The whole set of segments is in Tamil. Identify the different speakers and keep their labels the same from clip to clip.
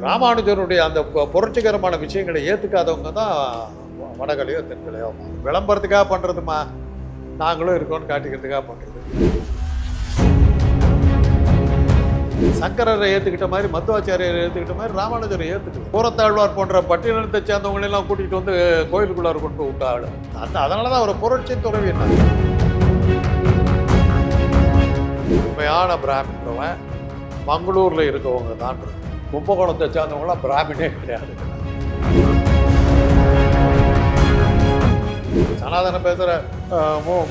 Speaker 1: ராமானுஜருடைய அந்த புரட்சிகரமான விஷயங்களை ஏற்றுக்காதவங்க தான் வடகலையோ தென்கலையோ விளம்பரத்துக்காக பண்ணுறதுமா, நாங்களும் இருக்கோன்னு காட்டிக்கிறதுக்காக பண்ணுறது. சங்கரரை ஏற்றுக்கிட்ட மாதிரி, மத்துவாச்சாரியரை ஏற்றுக்கிட்ட மாதிரி ராமானுஜரை ஏற்றுக்கிட்டு கூரத்தாழ்வார் போன்ற பட்டியலத்தை சேர்ந்தவங்களெல்லாம் கூட்டிகிட்டு வந்து கோயிலுக்குள்ளார கொண்டு விட்டாள். அதனால தான் அவர் புரட்சி துறவி என்ன உண்மையான பிராமணன் மங்களூரில் இருக்கவங்க தான். கும்பகோணத்தை சேர்ந்தவங்களாம் பிராமணே கிடையாது. சனாதனம் பேசுகிற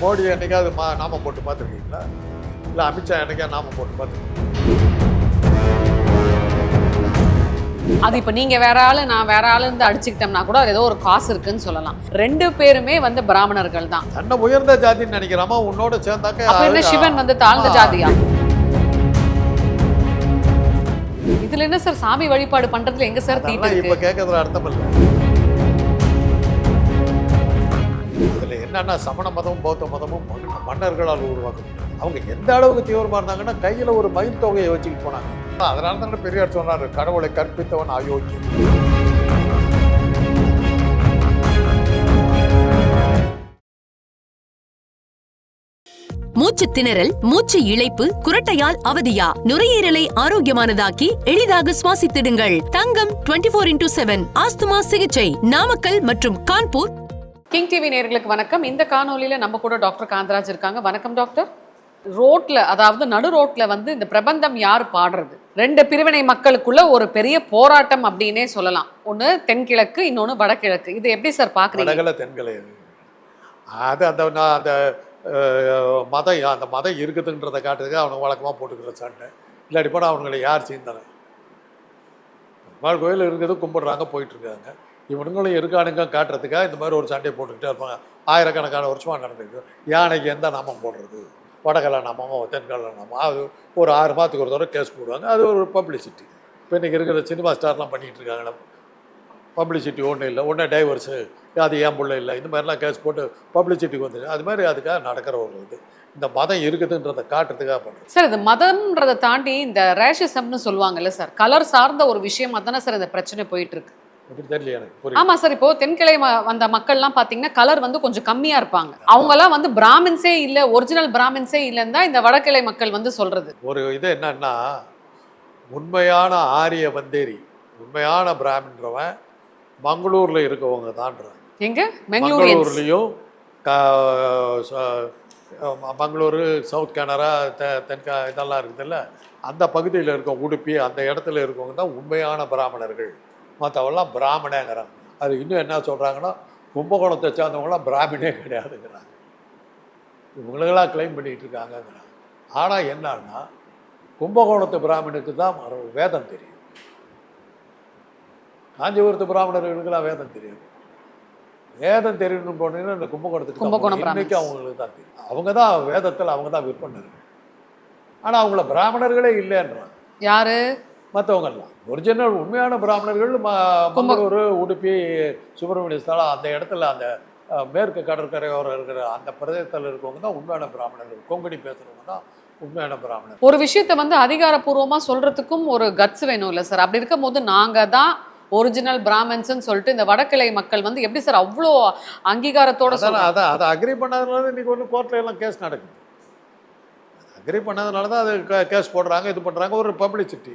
Speaker 1: மோடி என்னைக்காவது நாமம் போட்டு பார்த்துருக்கீங்களா? இல்லை அமித்ஷா என்னைக்காவது நாமம் போட்டு பார்த்துருக்கீங்க?
Speaker 2: அது இப்போ நீங்க வேற ஆளு நான் வேற ஆளு இருந்து அடிச்சுக்கிட்டோம்னா கூட அது ஏதோ ஒரு காசு இருக்குன்னு சொல்லலாம். ரெண்டு பேருமே வந்து பிராமணர்கள் தான்.
Speaker 1: தன்னை உயர்ந்த ஜாதின்னு நினைக்கிறாமா, உன்னோட சேர்ந்தாக்க
Speaker 2: அப்ப என்ன சிவன் வந்து தாழ்ந்த ஜாதியா? இதுல என்ன சார் சாமி வழிபாடு பண்றதுல எங்க சார் தீட்டு இருக்கு?
Speaker 1: இப்ப கேட்கறதுல அர்த்தம் இல்லை. இதுல என்னன்னா சமண மதமும் பௌத்த மதமும் மன்னர்களால் உருவாக்கப்பட்டது. அவங்க எந்த அளவுக்கு தீவிரமா இருந்தாங்கன்னா கையில ஒரு மயில் தொகையை வச்சுக்கிட்டு போனாங்க. அதனால தான் பெரியார் சொன்னார், கடவுளை கற்பித்தவன் அயோக்கிய.
Speaker 3: மூச்சு திணறல், மூச்சு இழைப்பு, குரட்டையால் அவதியா? நுரையீரலை ஆரோக்கியமானதாக்கி எளிதாக சுவாசித்திடுங்கள். தங்கம் 24x7 ஆஸ்துமா சிகிச்சை, நாமக்கல் மற்றும் கான்பூர்.
Speaker 2: கிங் டிவி நேயர்களுக்கு வணக்கம். இந்த காணொலியில நம்ம கூட டாக்டர் காந்தராஜ் இருக்காங்க. வணக்கம் டாக்டர். ரோட்ல, அதாவது நடு ரோட்ல வந்து இந்த பிரபந்தம் யார் பாடுறது? ரெண்டு பிரிவினை மக்களுக்குள்ள ஒரு பெரிய போராட்டம் அப்படின்னே சொல்லலாம். ஒன்று தென்கிழக்கு, இன்னொன்று வடகிழக்கு. இது எப்படி சார் பாக்குறீங்க?
Speaker 1: வடகிழ தென்கிழை அது அந்த மதம், அந்த மதம் இருக்குதுன்றதை காட்டுறதுக்கு அவனுக்கு வழக்கமாக போட்டுக்கிற சண்டை. இல்லாட்டி போனால் அவனுங்களை யார் செய்தானே கோயில் இருக்குது, கும்பிடுறாங்க, போயிட்டுருக்காங்க. இவனுங்களும் இருக்கானுங்க காட்டுறதுக்காக இந்த மாதிரி ஒரு சண்டையை போட்டுக்கிட்டே இருப்பாங்க. ஆயிரக்கணக்கான வருஷமாக நடந்துருக்கு. யானைக்கு எந்த நாமம் போடுறது? வடகலை நாமமோ தென்கலை நாமம். அது ஒரு 6 மாதத்துக்கு ஒரு தடவை கேஸ் போடுவாங்க. அது ஒரு பப்ளிசிட்டி. இப்போ இன்றைக்கி இருக்கிற சினிமா ஸ்டார்லாம் பண்ணிகிட்டு இருக்காங்களே, பப்ளிசிட்டி ஒன்றும் இல்லை, ஒன்றே டைவர்ஸு, அது ஏன் பிள்ளை இல்லை, இந்த மாதிரிலாம் கேஸ் போட்டு பப்ளிசிட்டிக்கு வந்துருக்கு. அது மாதிரி அதுக்காக நடக்கிற ஒரு இது. இந்த மதம் இருக்குதுன்றதை காட்டுறதுக்காக பண்ணுறது
Speaker 2: சார். இது மதம்ன்றதை தாண்டி இந்த ரேஷிசம்னு சொல்லுவாங்கல்ல சார், கலர் சார்ந்த ஒரு விஷயமா தானே சார் இந்த பிரச்சனை போயிட்டு இருக்கு?
Speaker 1: தெரியல எனக்கு.
Speaker 2: ஆமா சார். இப்போ தென்கிளை வந்த மக்கள்லாம் பாத்தீங்கன்னா கலர் வந்து கொஞ்சம் கம்மியா இருப்பாங்க. அவங்க எல்லாம் வந்து பிராமின்ஸே இல்ல, ஒரிஜினல் பிராமின்ஸே இல்லைன்னு தான் இந்த வடகிளை மக்கள் வந்து சொல்றது.
Speaker 1: ஒரு இது என்னன்னா, உண்மையான ஆரிய வந்தேரி, உண்மையான பிராமின்றவன் மங்களூர்ல இருக்கவங்க தான்றாங்க.
Speaker 2: எங்க?
Speaker 1: மங்களூர்லயும் மங்களூரு, சவுத் கனரா, தென்கா இதெல்லாம் இருக்குதுல்ல, அந்த பகுதியில் இருக்க உடுப்பி அந்த இடத்துல இருக்கவங்க தான் உண்மையான பிராமணர்கள். மற்றவெல்லாம் பிராமணங்கிறாங்க. அது இன்னும் என்ன சொல்கிறாங்கன்னா, கும்பகோணத்தை சேர்ந்தவங்களாம் பிராமணே கிடையாதுங்கிறாங்க. இவங்களெல்லாம் கிளைம் பண்ணிகிட்டு இருக்காங்கங்கிறாங்க. ஆனால் என்னன்னா, கும்பகோணத்து பிராமணுக்கு தான் வேதம் தெரியும். காஞ்சிபுரத்து பிராமணர்களுக்கெல்லாம் வேதம் தெரியும். வேதம் தெரியணும்னு போனீங்கன்னா இந்த கும்பகோணத்துக்கு இன்னைக்கு அவங்களுக்கு தான் தெரியும். அவங்க தான் வேதத்தில் அவங்க தான் விற்பனர். ஆனால் அவங்கள பிராமணர்களே இல்லைன்றாங்க.
Speaker 2: யாரு?
Speaker 1: மற்றவங்கெல்லாம் ஒரிஜினல் உண்மையான பிராமணர்கள் மங்களூர், உடுப்பி, சுப்பிரமணிய ஸ்தலம் அந்த இடத்துல அந்த மேற்கு கடற்கரையோரம் இருக்கிற அந்த பிரதேசத்தில் இருக்கவங்க தான் உண்மையான பிராமணர்கள். கொங்கணி பேசுகிறவங்க தான் உண்மையான பிராமணர்.
Speaker 2: ஒரு விஷயத்தை வந்து அதிகாரப்பூர்வமாக சொல்றதுக்கும் ஒரு கட்ஸ் வேணும் இல்லை சார்? அப்படி இருக்கும் போது நாங்கள் தான் ஒரிஜினல் பிராமின்ஸ்ன்னு சொல்லிட்டு இந்த வடகிளை மக்கள் வந்து எப்படி சார் அவ்வளோ அங்கீகாரத்தோட
Speaker 1: அதான் அதை அக்ரி பண்ணாதனால இன்றைக்கி ஒன்று கோர்ட்டில் எல்லாம் கேஸ் நடக்குது. அக்ரி பண்ணாதனால தான் அது கேஸ் போடுறாங்க, இது பண்ணுறாங்க. ஒரு பப்ளிசிட்டி,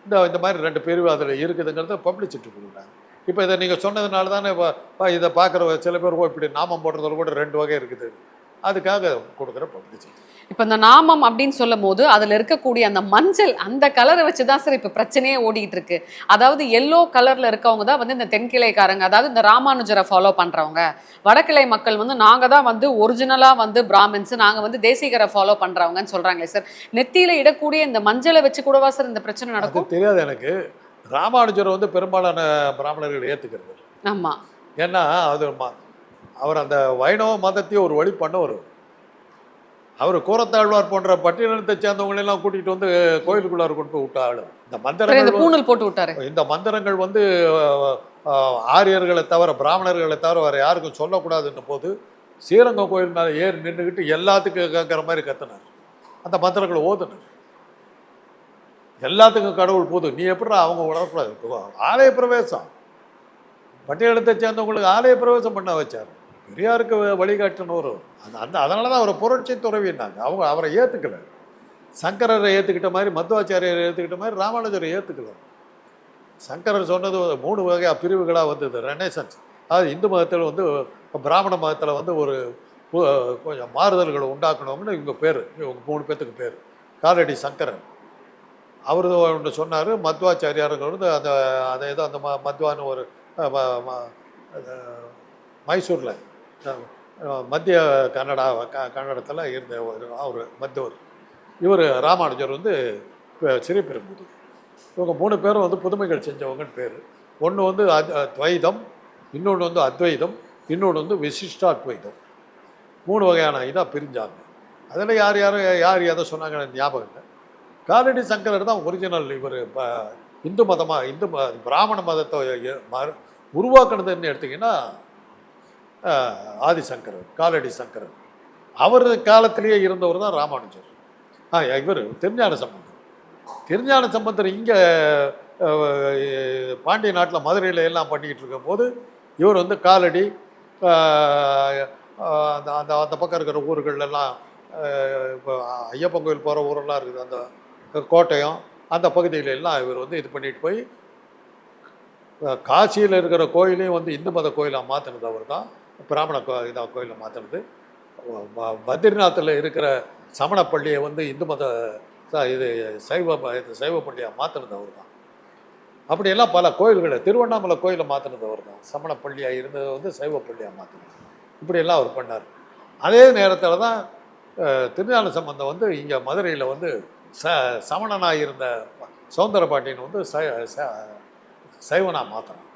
Speaker 1: இந்த மாதிரி 2 பிரிவு அதில் இருக்குதுங்கிறத பப்ளிசிட்டி கொடுக்குறாங்க. இப்போ இதை நீங்கள் சொன்னதுனால தானே இதை பார்க்குற சில பேர் இப்படி நாமம் போடுறதுல கூட 2 வகை இருக்குது. அதுக்காக கொடுக்குற பப்ளிசிட்டி.
Speaker 2: இப்போ இந்த நாமம் அப்படின்னு சொல்லும் போது அதில் இருக்கக்கூடிய அந்த மஞ்சள், அந்த கலரை வச்சு தான் சார் இப்போ பிரச்சனையே ஓடிட்டு இருக்கு. அதாவது எல்லோ கலரில் இருக்கவங்க தான் வந்து இந்த தென்கிளைக்காரங்க, அதாவது இந்த ராமானுஜரை ஃபாலோ பண்ணுறவங்க. வடகிளை மக்கள் வந்து நாங்கள் தான் வந்து ஒரிஜினலாக வந்து பிராமின்ஸ், நாங்கள் வந்து தேசிகரை ஃபாலோ பண்ணுறவங்கன்னு சொல்கிறாங்களே சார். நெத்தியில் இடக்கூடிய இந்த மஞ்சளை வச்சு கூடவா சார் இந்த பிரச்சனை நடக்கும்?
Speaker 1: தெரியாது எனக்கு. ராமானுஜரை வந்து பெரும்பாலான பிராமணர்கள் ஏற்றுக்கிறது.
Speaker 2: ஆமாம்.
Speaker 1: ஏன்னா அது அவர் அந்த வைணவ மதத்தையும் ஒரு வழி பண்ணவர். அவர் கூரத்தாழ்வார் போன்ற பட்டியலத்தை சேர்ந்தவங்களெல்லாம் கூட்டிகிட்டு வந்து கோயிலுக்குள்ளார கொண்டு போய் விட்டாள். இந்த மந்திரங்கள் பூணல் போட்டு விட்டாரு. இந்த மந்திரங்கள் வந்து ஆரியர்களை தவிர, பிராமணர்களை தவிர வேறு யாருக்கும் சொல்லக்கூடாதுன்ற போது ஸ்ரீரங்கம் கோயில் மேலே ஏறி நின்றுக்கிட்டு எல்லாத்துக்கும் கேட்குற மாதிரி கத்தினார். அந்த மந்திரங்களை ஓதுனார். எல்லாத்துக்கும் கடவுள் போதும், நீ எப்படி அவங்க உணரக்கூடாது. ஆலய பிரவேசம் பட்டியலத்தை சேர்ந்தவங்களுக்கு ஆலய பிரவேசம் பண்ண வச்சார். பெரியாருக்கு வழிகாட்டினவர். அந்த அதனால தான் அவரை புரட்சி துறவினாங்க. அவரை ஏற்றுக்கல. சங்கரரை ஏற்றுக்கிட்ட மாதிரி, மத்வாச்சாரியரை ஏற்றுக்கிட்ட மாதிரி ராமானுஜரை ஏற்றுக்கல. சங்கரர் சொன்னது 3 வகையாக பிரிவுகளாக வந்தது. ரெனேசன்ஸ், அதாவது இந்து மதத்தில் வந்து பிராமண மதத்தில் வந்து ஒரு கொஞ்சம் மாறுதல்களை உண்டாக்கணும்னு இவங்க பேர், இவங்க 3 பேர்த்துக்கு பேர். காலடி சங்கரன் அவர் ஒன்று சொன்னார். மத்வாச்சாரியாருங்க வந்து அந்த ஏதோ அந்த மத்வான்னு ஒரு மைசூரில் மத்திய கன்னடத்தில் இருந்த அவர் மத்துவர். இவர் ராமானுஜர் வந்து ஸ்ரீபெரும்புதூர். இவங்க 3 பேரும் வந்து புதுமைகள் செஞ்சவங்கன்னு பேர். ஒன்று வந்து துவைதம், இன்னொன்று வந்து அத்வைதம், இன்னொன்று வந்து விசிஷ்டாத்வைதம். 3 வகையான இதாக பிரிஞ்சாங்க. அதில் யார் எதை சொன்னாங்கன்னு ஞாபகம் இல்லை. காலடி சங்கரர் தான் ஒரிஜினல். இவர் இந்து மதமாக பிராமண மதத்தை உருவாக்குனதுன்னு எடுத்திங்கன்னா ஆதிசங்கரர், காலடி சங்கரர். அவர் காலத்திலேயே இருந்தவர் தான் ராமானுஜர். இவர் திருஞான சம்பந்தர். திருஞான சம்பந்தர் இங்கே பாண்டிய நாட்டில் மதுரையில் எல்லாம் பண்ணிக்கிட்டு இருக்கும்போது இவர் வந்து காலடி அந்த அந்த அந்த பக்கம் இருக்கிற ஊர்களெல்லாம், இப்போ ஐயப்பன் கோயில் போகிற ஊரெல்லாம் இருக்குது, அந்த கோட்டையம் அந்த பகுதியில எல்லாம் இவர் வந்து இது பண்ணிட்டு போய் காசியில் இருக்கிற கோயிலையும் வந்து இந்து மத கோயிலாக மாற்றினது அவர் தான். பிராமண இதாக கோயிலை மாற்றினது. பத்ரிநாத்தில் இருக்கிற சமணப்பள்ளியை வந்து இந்து மத இது சைவ பள்ளியாக மாற்றினது அவர் தான். அப்படியெல்லாம் பல கோயில்களை, திருவண்ணாமலை கோயிலை மாற்றினது அவர் தான். சமணப்பள்ளியாக இருந்தது வந்து சைவ பள்ளியாக மாற்றினது. இப்படியெல்லாம் அவர் பண்ணார். அதே நேரத்தில் தான் திருஞான சம்பந்தம் வந்து இங்கே மதுரையில் வந்து சமணனாக இருந்த சௌந்தர பாண்டியன் வந்து சைவனாக மாற்றினான்.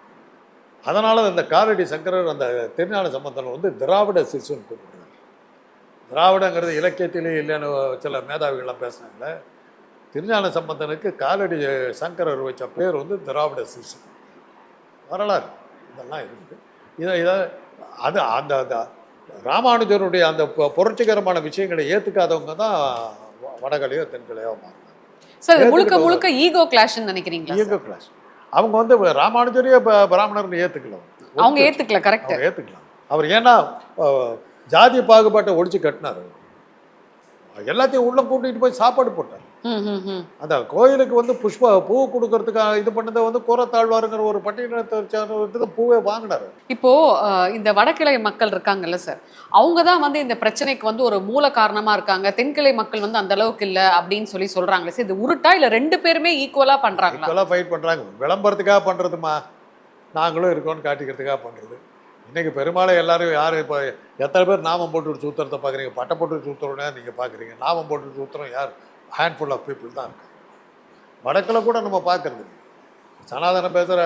Speaker 1: அதனால் அந்த காலடி சங்கரர் அந்த திருஞான சம்பந்தன் வந்து திராவிட சிசுன்னு கூப்பிடுறாரு. திராவிடங்கிறது இலக்கியத்திலே இல்லைன்னு சில மேதாவிகள்லாம் பேசுனாங்களே. திருஞான சம்பந்தனுக்கு காலடி சங்கரர் வச்ச பேர் வந்து திராவிட சிசு. வரலாறு இதெல்லாம் இருக்குது. இதை அது அந்த ராமானுஜருடைய அந்த புரட்சிகரமான விஷயங்களை ஏற்றுக்காதவங்க தான் வடகலையோ தென்கலையோ மாறுறாங்க.
Speaker 2: சார் முழுக்க முழுக்க ஈகோ கிளாஷ்னு நினைக்கிறீங்களா?
Speaker 1: Ego clash. அவங்க வந்து ராமானுஜரையே பிராமணர்னு ஏற்றுக்கல.
Speaker 2: அவங்க ஏற்றுக்கல. கரெக்ட்,
Speaker 1: ஏற்றுக்கலாம். அவர் ஏன்னா ஜாதி பாகுபாட்டை ஒழிச்சு கட்டினார். எல்லாத்தையும் உள்ள கூட்டிகிட்டு போய் சாப்பாடு போட்டார். அந்த கோயிலுக்கு வந்து பூ கொடுக்கறதுக்காக இது பண்ணதை வந்து கூறத்தாழ்வாருங்கிற ஒரு பட்டியலத்தை பூவே வாங்கினார்.
Speaker 2: இப்போ இந்த வடகிழை மக்கள் இருக்காங்கல்ல சார், அவங்க தான் வந்து இந்த பிரச்சனைக்கு வந்து ஒரு மூல காரணமா இருக்காங்க. தென்கிழை மக்கள் வந்து அந்த அளவுக்கு இல்லை அப்படின்னு சொல்றாங்களே சார், இது உருட்டா இல்லை 2 பேருமே ஈக்குவலா பண்றாங்க?
Speaker 1: ஈக்குவலா ஃபைட் பண்றாங்க. விளம்பரத்துக்காக பண்றதுமா, நாங்களும் இருக்கோம்னு காட்டிக்கிறதுக்காக பண்றது. இன்னைக்கு பெரும்பாலும் எல்லாரும் யார் இப்போ எத்தனை பேர் நாமம் போட்டு சூத்திரத்தை பார்க்குறீங்க? பட்டை போட்டு சூத்திரம்னா நீங்கள் பார்க்குறீங்க. நாமம் போட்டு சூத்திரம் யார்? ஹேண்ட்ஃபுல் ஆஃப் பீப்புள் தான் இருக்கு. வடக்கில் கூட நம்ம பார்க்கறது. சனாதனம் பேசுகிற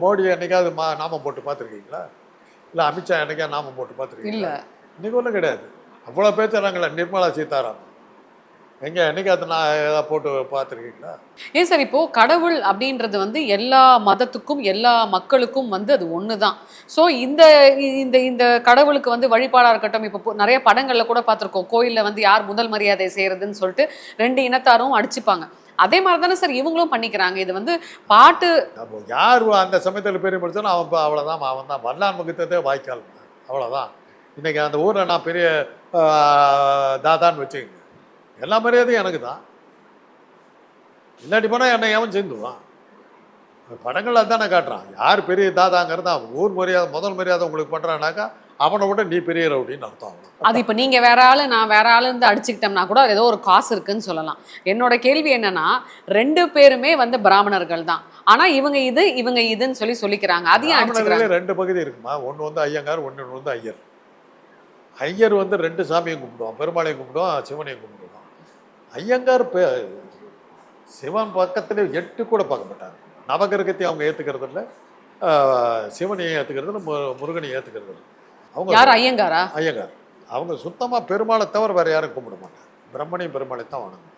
Speaker 1: மோடி என்னைக்காவது நாமம் போட்டு பார்த்துருக்கீங்களா? இல்லை அமித்ஷா என்னைக்கா நாமம் போட்டு பார்த்துருக்கீங்களா? இன்றைக்கி ஒன்றும் கிடையாது. அவ்வளோ பேசுகிறாங்களே. நிர்மலா சீதாராமன் எங்கே என்னைக்காவது நான் ஏதாவது போட்டு பார்த்துருக்கீங்களா?
Speaker 2: ஏன் சார், இப்போ கடவுள் அப்படின்றது வந்து எல்லா மதத்துக்கும் எல்லா மக்களுக்கும் வந்து அது ஒன்று தான். ஸோ இந்த இந்த இந்த கடவுளுக்கு வந்து வழிபாடாக இருக்கட்டும், இப்போ நிறைய படங்களில் கூட பார்த்துருக்கோம், கோயிலில் வந்து யார் முதல் மரியாதை செய்கிறதுன்னு சொல்லிட்டு 2 இனத்தாரும் அடிச்சுப்பாங்க. அதே மாதிரி தானே சார் இவங்களும் பண்ணிக்கிறாங்க. இது வந்து பாட்டு
Speaker 1: யார் அந்த சமயத்தில் பெரிய முடிச்சாலும் அவன் அவ்வளோதான், அவன் தான் வரலான் முகத்ததே வாய்க்கால், அவ்வளோதான். இன்றைக்கி அந்த ஊரில் நான் பெரிய தாதான்னு வச்சுக்கோங்க, எல்லா மரியாதையும் எனக்கு தான். இல்லாட்டி போனால் என்னை எவன் சேர்ந்துவான்? படங்கள் அதுதானே காட்டுறான். யார் பெரிய தாதாங்கிறது அவன் ஊர் மரியாதை, முதல் மரியாதை உங்களுக்கு பண்ணுறான்னாக்கா அவனை விட நீ பெரிய ரவுடின்னு அர்த்தம்.
Speaker 2: அது இப்போ நீங்கள் வேற ஆள் நான் வேற ஆள் இருந்து அடிச்சுக்கிட்டோம்னா கூட ஏதோ ஒரு காசு இருக்குன்னு சொல்லலாம். என்னோட கேள்வி என்னன்னா, 2 பேருமே வந்து பிராமணர்கள் தான், ஆனால் இவங்க இதுன்னு சொல்லிக்கிறாங்க. அதையும் அடிச்சுக்கிறாங்க.
Speaker 1: 2 பகுதி இருக்குமா. ஒன்று வந்து ஐயங்கார், ஒன்று வந்து ஐயர். ஐயர் வந்து 2 சாமியும் கும்பிடுவான், பெருமாளையும் கும்பிடுவான், சிவனையும் கும்பிடுவான். ஐயங்கார் சிவன் பக்கத்துல 8 கூட பார்க்க மாட்டாங்க. நவகிரகத்தையும் அவங்க ஏற்றுக்கிறது இல்லை, சிவனையும் ஏற்றுக்கிறது இல்லை, முருகனையும் ஏற்றுக்கிறது இல்லை. அவங்க
Speaker 2: யார்? ஐயங்காரா?
Speaker 1: ஐயங்கார். அவங்க சுத்தமாக பெருமாளை தவிர வேறு யாரும் கும்பிட மாட்டாங்க. பிரம்மனையும் பெருமாளை தான் வணங்கும்.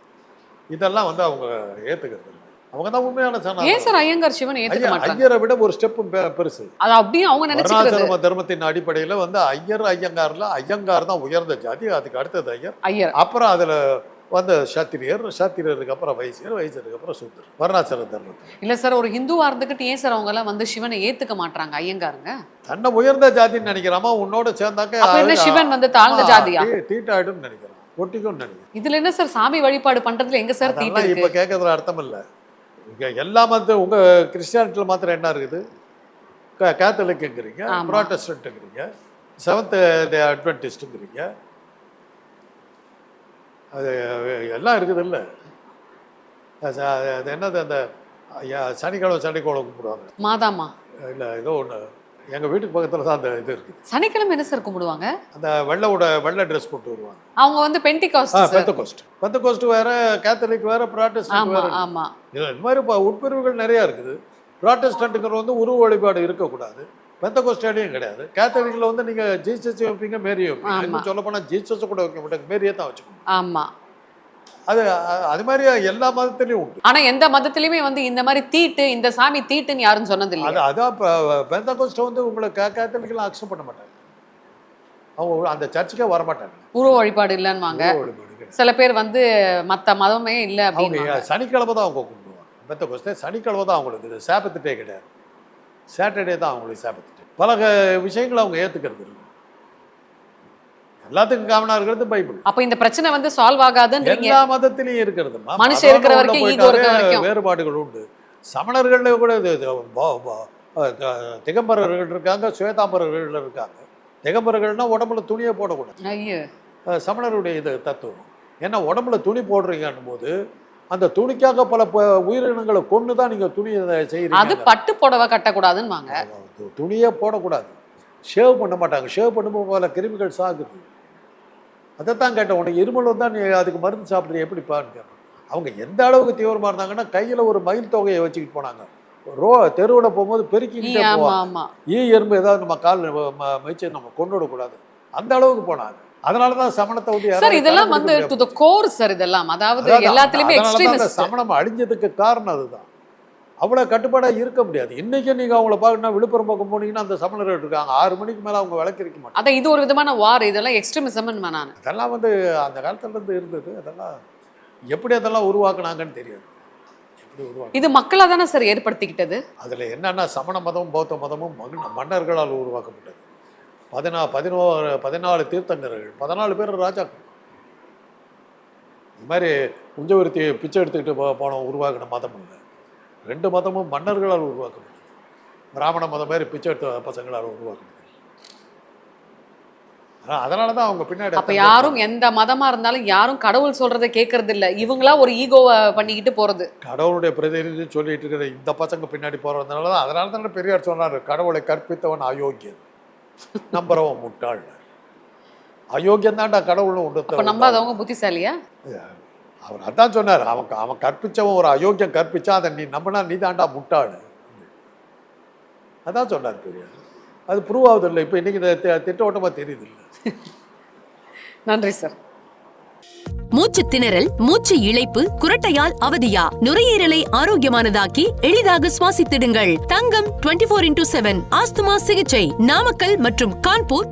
Speaker 1: இதெல்லாம் வந்து அவங்க ஏற்றுக்கிறது இல்லை. அவங்க தான் உண்மையான சனாதனம்.
Speaker 2: ஏன் சார் ஐயங்கார் சிவன் ஏத்துக்க மாட்டாங்க?
Speaker 1: ஐயரை விட ஒரு ஸ்டெப் பெருசு.
Speaker 2: அது அப்படியே அவங்க நினைச்சுக்கிறது.
Speaker 1: தர்மத்தின் அடிப்படையில் வந்து ஐயங்கார்ல ஐயங்கார் தான் உயர்ந்த ஜாதி, அதுக்கு அடுத்தது ஐயர்.
Speaker 2: ஐயர்
Speaker 1: அப்புறம் அதில் வந்து சத்திரியருக்கு அப்புறம் வைசியருக்கு அப்புறம் சூத்திரர், வர்ணாசிரம தர்மத்தில்.
Speaker 2: இல்ல சார், ஒரு ஹிந்துவா இருந்துகிட்டு ஏன் சார் அவங்க எல்லாம் வந்து சிவனை ஏத்துக்க மாட்டாங்க ஐயங்காருங்க?
Speaker 1: தன்னை உயர்ந்த ஜாதின்னு நினைக்கிறாமா, உன்னோட சேர்ந்தாக்க
Speaker 2: அப்ப என்ன சிவன் வந்து தாழ்ந்த ஜாதியா?
Speaker 1: தீட்டாயிடும் நினைக்கிறான், ஒட்டிக்கும் நினைக்கிறேன்.
Speaker 2: இதுல என்ன சார் சாமி வழிபாடு பண்றதுல எங்க சார் தீட்டு
Speaker 1: அதெல்லாம்
Speaker 2: இருக்கு?
Speaker 1: இப்ப கேட்கறதுல அர்த்தம் இல்லை. எல்லாம் வந்து உங்க கிறிஸ்டியானிட்டியில் மாத்திரம் என்ன இருக்குது, கேத்தலிக்குங்கிறீங்க,
Speaker 2: ஆமா.
Speaker 1: ப்ராட்டஸ்டன்ட்டுங்கிறீங்க, செவன்த் டே அட்வென்டிஸ்ட்டுங்கிறீங்க, அது எல்லாம் இருக்குது இல்லை. அது என்னது, அந்த சனிக்கிழமை கும்பிடுவாங்க
Speaker 2: மாதாமா
Speaker 1: இல்லை, ஏதோ ஒன்று எங்கள் வீட்டுக்கு பக்கத்தில் தான் அந்த இது இருக்குது.
Speaker 2: சனிக்கிழமை என்ன சார் கும்பிடுவாங்க?
Speaker 1: அந்த வெள்ளை ட்ரெஸ் போட்டு வருவாங்க.
Speaker 2: அவங்க வந்து பெண்டிகாஸ்ட் சார்.
Speaker 1: பெந்தகோஸ்ட் வேற, கேத்தலிக் வேற, ப்ராட்டஸ்டன்ட்
Speaker 2: ஆமா
Speaker 1: வேற.
Speaker 2: ஆமா.
Speaker 1: இது மாதிரி உட்பிரிவுகள் நிறையா இருக்குது. ப்ராட்டஸ்டன்ட்டுங்கிறது வந்து உருவ வழிபாடு இருக்கக்கூடாது, பெந்தகோஸ்டாலையும் கிடையாது. கேத்தலிக்கில் வந்து நீங்கள் ஜீசஸ் வைப்பீங்க, மேரியை வைப்பீங்க. இன்னும் சொல்ல போனால் ஜீசஸை கூட வைக்க மாட்டாங்க, மேரியை தான் வச்சுக்கணும்.
Speaker 2: ஆமா.
Speaker 1: அது மாதிரி எல்லா மதத்திலையும் உண்டு.
Speaker 2: ஆனா எந்த மதத்திலயுமே வந்து இந்த மாதிரி தீட்டு, இந்த சாமி தீட்டுன்னு யாரும் சொன்னது இல்ல.
Speaker 1: அதான் பெந்தகோஸ்ட் வந்து உங்களை கேத்தலிக்கெல்லாம் அக்செப்ட் பண்ண மாட்டாங்க, அவங்க அந்த சர்ச்சுக்கே வர மாட்டாங்க.
Speaker 2: உருவ வழிபாடு இல்லைன்னுவாங்க. சில பேர் வந்து மத்த மதமே இல்லை
Speaker 1: அவங்க
Speaker 2: அப்படின்னு.
Speaker 1: சனிக்கிழமை தான் அவங்க கும்பிடுவாங்க. பெந்தகோஸ்டே சனிக்கிழமை தான் அவங்களுக்கு, இது சாபத்து டே கிடையாது, சாட்டர்டே தான் அவங்களுக்கு சாபத்து டே. பல விஷயங்களை அவங்க ஏற்றுக்கிறது இல்லை. எல்லாத்துக்கும் காமனா இருக்கிறது பைபிள்.
Speaker 2: அப்ப இந்த பிரச்சனை வந்து சால்வ் ஆகாதுன்றீங்க?
Speaker 1: எல்லா மதத்திலையும் இருக்கிறது,
Speaker 2: மனுஷன் இருக்கிற வரைக்கும் ஈகோ இருக்கிற வரைக்கும்
Speaker 1: வேறுபாடுகள் உண்டு. சமணர்கள்ல கூட திகம்பரர்கள் இருக்காங்க, சுவேதாம்பரர்கள் இருக்காங்க. திகம்பரர்கள்னா உடம்புல துணியை போடக்கூடாது,
Speaker 2: ஐயோ.
Speaker 1: சமணருடைய இது தத்துவம். ஏன்னா உடம்புல துணி போடுறீங்கன்னும் போது அந்த துணிக்காக பல உயிரினங்களை கொண்டு தான் நீங்கள் துணியை செய்யறீங்க.
Speaker 2: அது பட்டு புடவை கட்டக்கூடாதுன்னு
Speaker 1: துணியே போடக்கூடாது, ஷேவ் பண்ண மாட்டாங்க. ஷேவ் பண்ணும்போது பல கிருமிகள் சாகுது. அதைத்தான் கேட்டேன், உனக்கு இருமல் வந்தால் நீ அதுக்கு மருந்து சாப்பிட்றது எப்படிப்பான்னு கேட்டேன். அவங்க எந்த அளவுக்கு தீவிரமாக இருந்தாங்கன்னா கையில் ஒரு மயில் தொகையை வச்சுக்கிட்டு போனாங்க. தெருவில் போகும்போது பெருக்கிக்கிட்டே போவாங்க. எறும்பு ஏதாவது நம்ம காலில் வச்சு நம்ம கொண்டு விடக்கூடாது, அந்த அளவுக்கு போனாங்க. அதனாலதான் சமணத்தை வந்து
Speaker 2: சார் இதெல்லாம் வந்து டு தி கோர் சார். இதெல்லாம் அதாவது எல்லாத்துலயுமே எக்ஸ்ட்ரீமிஸ்ட்.
Speaker 1: சமணம் அழிஞ்சதுக்கு காரணம் அதுதான். அவ்வளவு கட்டுப்பாடா இருக்க முடியாது. இன்னைக்கு நீங்க அவங்கள பார்க்கணும், விழுப்புரம் பக்கம் போனீங்கன்னா அந்த சமணர்கள் இருக்காங்க, 6 மணிக்கு மேல அவங்க விளக்கிருக்க மாட்டாங்க.
Speaker 2: அதான் இது ஒரு விதமான வார், இதெல்லாம் எக்ஸ்ட்ரீமிசம்னு நான்.
Speaker 1: அதெல்லாம் வந்து அந்த காலத்துல இருந்து இருந்தது. அதெல்லாம் எப்படி அதெல்லாம் உருவாக்குனாங்கன்னு தெரியாது.
Speaker 2: இது மக்களா தானே சார் ஏற்படுத்திக்கிட்டது.
Speaker 1: அதுல என்னன்னா சமண மதமும் பௌத்த மதமும் மன்னர்களால் உருவாக்கப்பட்டது. 14 தீர்த்தங்கர்கள், 14 பேர் ராஜாக்கள். இது மாதிரி குஞ்சவருத்தி பிச்சை எடுத்துக்கிட்டு போன உருவாக்கின மதம் இல்லை. 2 மதமும் மன்னர்களால் உருவாக்கப்பட்டது. பிராமண மதம் மாதிரி பிச்சை எடுத்த பசங்களால் உருவாக்குனது. அதனால தான் அவங்க பின்னாடி.
Speaker 2: அப்ப யாரும் எந்த மதமா இருந்தாலும் யாரும் கடவுள் சொல்றதை கேட்கறது இல்லை, இவங்களா ஒரு ஈகோவை பண்ணிக்கிட்டு போறது. கடவுளுடைய
Speaker 1: பிரதிநிதி சொல்லிட்டு இருக்கிற இந்த பசங்க பின்னாடி போறதுனால தான். அதனால தான் பெரியார் சொன்னார், கடவுளை கற்பித்தவன் அயோக்கியன், நம்புறவன் முட்டாள். அயோக்கியம் தான்டா கடவுள்னு உண்டு.
Speaker 2: நம்பாதவங்க புத்திசாலியா?
Speaker 1: அவர் அதான் சொன்னார், அவன் கற்பிச்சவன் ஒரு அயோக்கியம் கற்பிச்சா அதை நீ நம்பினா நீ தாண்டா முட்டாள். அதான் சொன்னார் பெரியார். அது ப்ரூவ் ஆகுது இல்லை, இப்போ இன்னைக்கு திட்டவட்டமா தெரியுது இல்லை.
Speaker 3: நன்றி சார். மூச்சு திணறல், மூச்சு இழைப்பு, குரட்டையால் அவதியா? நுரையீரலை ஆரோக்கியமானதாக்கி எளிதாக சுவாசித்திடுங்கள். தங்கம் 24x7 ஆஸ்துமா சிகிச்சை நாமக்கல் மற்றும் கான்பூர்.